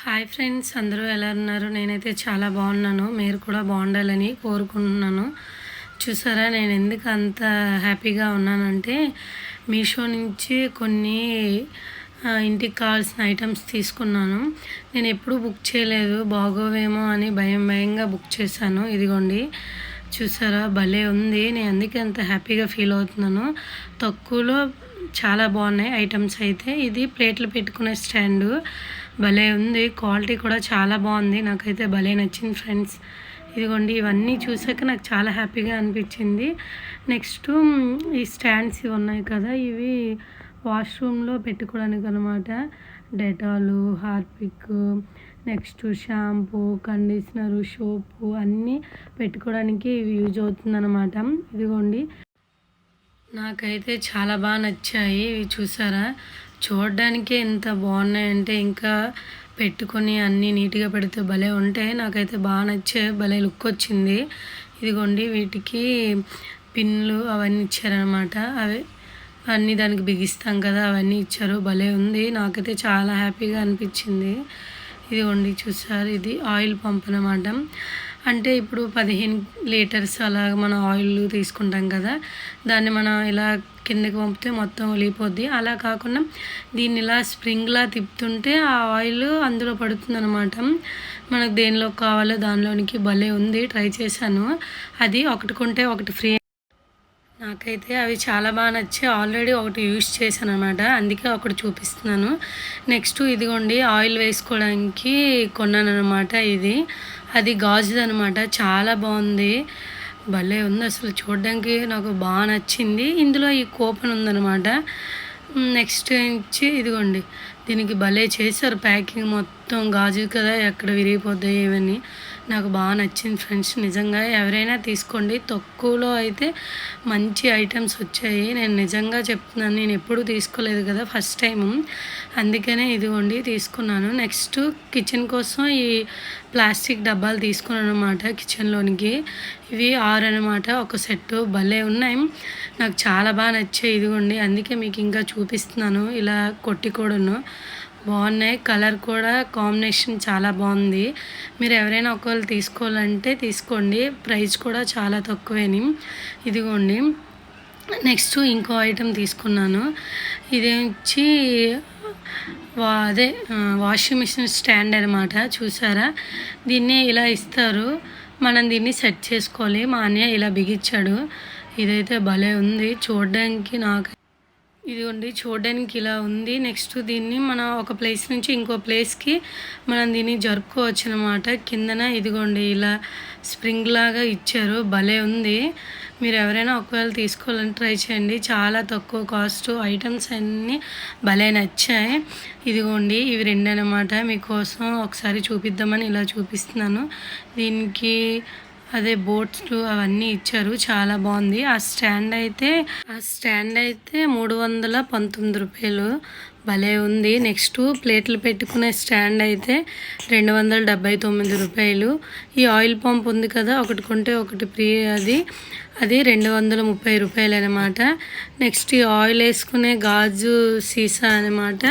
Hi friends, అందరూ ఎలా ఉన్నారు? నేనైతే చాలా బాగున్నాను. మీరు కూడా బాగుండాలని కోరుకుంటున్నాను. చూసారా నేను ఎందుకు అంత హ్యాపీగా ఉన్నానంటే మీషో నుంచి కొన్ని ఇంటికి కావాల్సిన ఐటమ్స్ తీసుకున్నాను. నేను ఎప్పుడూ బుక్ చేయలేదు, బాగోవేమో అని భయంగా బుక్ చేశాను. ఇదిగోండి చూసారా, భలే ఉంది. నేను అందుకే అంత హ్యాపీగా ఫీల్ అవుతున్నాను. తక్కువలో చాలా బాగున్నాయి ఐటమ్స్ అయితే. ఇది ప్లేట్లు పెట్టుకునే స్టాండు భలే ఉంది. క్వాలిటీ కూడా చాలా బాగుంది. నాకైతే భలే నచ్చింది ఫ్రెండ్స్. ఇదిగోండి ఇవన్నీ చూసాక నాకు చాలా హ్యాపీగా అనిపించింది. నెక్స్ట్ ఈ స్టాండ్స్ ఇవి ఉన్నాయి కదా, ఇవి వాష్రూమ్లో పెట్టుకోవడానికి అనమాట. Dettol, Harpic, next shampoo, conditioner, soap అన్నీ పెట్టుకోవడానికి ఇవి యూజ్ అవుతుంది అనమాట. ఇదిగోండి నాకైతే చాలా బాగా నచ్చాయి. ఇవి చూసారా, చూడడానికే ఎంత బాగున్నాయంటే ఇంకా పెట్టుకొని అన్నీ నీట్గా పెడితే భలే ఉంటాయి. నాకైతే బాగా నచ్చాయి, భలే లుక్ వచ్చింది. ఇదిగోండి వీటికి పిన్లు అవన్నీ ఇచ్చారనమాట. అవి అన్నీ దానికి బిగిస్తాం కదా, అవన్నీ ఇచ్చారు. భలే ఉంది, నాకైతే చాలా హ్యాపీగా అనిపించింది. ఇదిగోండి చూసారు, ఇది ఆయిల్ పంప్ అనమాట. అంటే ఇప్పుడు 15 లీటర్స్ అలా మనం ఆయిల్ తీసుకుంటాం కదా, దాన్ని మనం ఇలా కిందకి పంపితే మొత్తం ఒలిగిపోద్ది. అలా కాకుండా దీన్ని ఇలా స్ప్రింగ్లా తిప్పుతుంటే ఆ ఆయిల్ అందులో పడుతుంది అనమాట. మనకు దేనిలో కావాలో దానిలోనికి. భలే ఉంది, ట్రై చేశాను. అది ఒకటి కొంటే ఒకటి ఫ్రీ. నాకైతే అవి చాలా బాగా నచ్చాయి. ఆల్రెడీ ఒకటి యూజ్ చేశాను అనమాట, అందుకే ఒకటి చూపిస్తున్నాను. నెక్స్ట్ ఇదిగోండి ఆయిల్ వేసుకోవడానికి కొన్నాను అనమాట. ఇది అది గాజుది అనమాట, చాలా బాగుంది, భలే ఉంది. అసలు చూడడానికి నాకు బాగా నచ్చింది. ఇందులో ఈ కూపన్ ఉందన్నమాట. నెక్స్ట్ వచ్చి ఇదిగోండి, దీనికి భలే చేశారు ప్యాకింగ్. మొత్తం గాజు కదా, ఎక్కడ విరిగిపోతాయి ఇవన్నీ. నాకు బాగా నచ్చింది ఫ్రెండ్స్. నిజంగా ఎవరైనా తీసుకోండి, తక్కువలో అయితే మంచి ఐటమ్స్ వచ్చాయి. నేను నిజంగా చెప్తున్నాను, నేను ఎప్పుడూ తీసుకోలేదు కదా, ఫస్ట్ టైం, అందుకనే ఇదిగోండి తీసుకున్నాను. నెక్స్ట్ కిచెన్ కోసం ఈ ప్లాస్టిక్ డబ్బాలు తీసుకున్నాను అనమాట కిచెన్లోనికి. ఇవి 6 అనమాట ఒక సెట్. భలే ఉన్నాయి, నాకు చాలా బాగా నచ్చాయి. ఇదిగోండి అందుకే మీకు ఇంకా చూపిస్తున్నాను. ఇలా కొట్టి కూడాను బాగున్నాయి, కలర్ కూడా కాంబినేషన్ చాలా బాగుంది. మీరు ఎవరైనా ఒకవేళ తీసుకోవాలంటే తీసుకోండి, ప్రైస్ కూడా చాలా తక్కువేని. ఇదిగోండి నెక్స్ట్ ఇంకో ఐటెం తీసుకున్నాను. ఇది వచ్చి అదే వాషింగ్ మిషన్ స్టాండ్ అనమాట. చూసారా, దీన్ని ఇలా ఇస్తారు, మనం దీన్ని సెట్ చేసుకోవాలి. మా అన్నయ్య ఇలా బిగించాడు. ఇదైతే భలే ఉంది చూడడానికి. నాకు ఇదిగోండి చూడడానికి ఇలా ఉంది. నెక్స్ట్ దీన్ని మనం ఒక ప్లేస్ నుంచి ఇంకో ప్లేస్కి మనం దీన్ని జరుపుకోవచ్చు అనమాట. కిందన ఇదిగోండి ఇలా స్ప్రింగ్ లాగా ఇచ్చారు, భలే ఉంది. మీరు ఎవరైనా ఒకవేళ తీసుకోవాలని ట్రై చేయండి, చాలా తక్కువ కాస్ట్. ఐటమ్స్ అన్నీ భలే నచ్చాయి. ఇదిగోండి ఇవి 2 అనమాట. మీకోసం ఒకసారి చూపిద్దామని ఇలా చూపిస్తున్నాను. దీనికి అదే బోట్స్ అవన్నీ ఇచ్చారు, చాలా బాగుంది. ఆ స్టాండ్ అయితే 319 రూపాయలు, భలే ఉంది. నెక్స్ట్ ప్లేట్లు పెట్టుకునే స్టాండ్ అయితే 279 రూపాయలు. ఈ ఆయిల్ పంప్ ఉంది కదా, ఒకటి కొంటే ఒకటి ఫ్రీ, అది 230 రూపాయలు అనమాట. నెక్స్ట్ ఈ ఆయిల్ వేసుకునే గాజు సీసా అనమాట,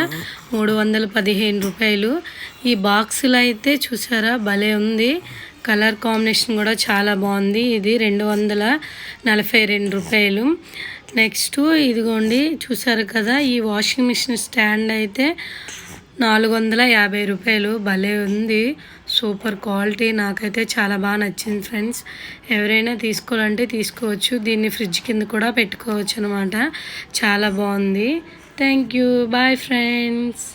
315 రూపాయలు. ఈ బాక్సులు అయితే చూసారా, భలే ఉంది, కలర్ కాంబినేషన్ కూడా చాలా బాగుంది. ఇది 242 రూపాయలు. నెక్స్ట్ ఇదిగోండి చూసారు కదా, ఈ వాషింగ్ మిషన్ స్టాండ్ అయితే 450 రూపాయలు, భలే ఉంది, సూపర్ క్వాలిటీ. నాకైతే చాలా బాగా నచ్చింది ఫ్రెండ్స్. ఎవరైనా తీసుకోవాలంటే తీసుకోవచ్చు. దీన్ని ఫ్రిడ్జ్ కింద కూడా పెట్టుకోవచ్చు అనమాట, చాలా బాగుంది. Thank you, bye friends.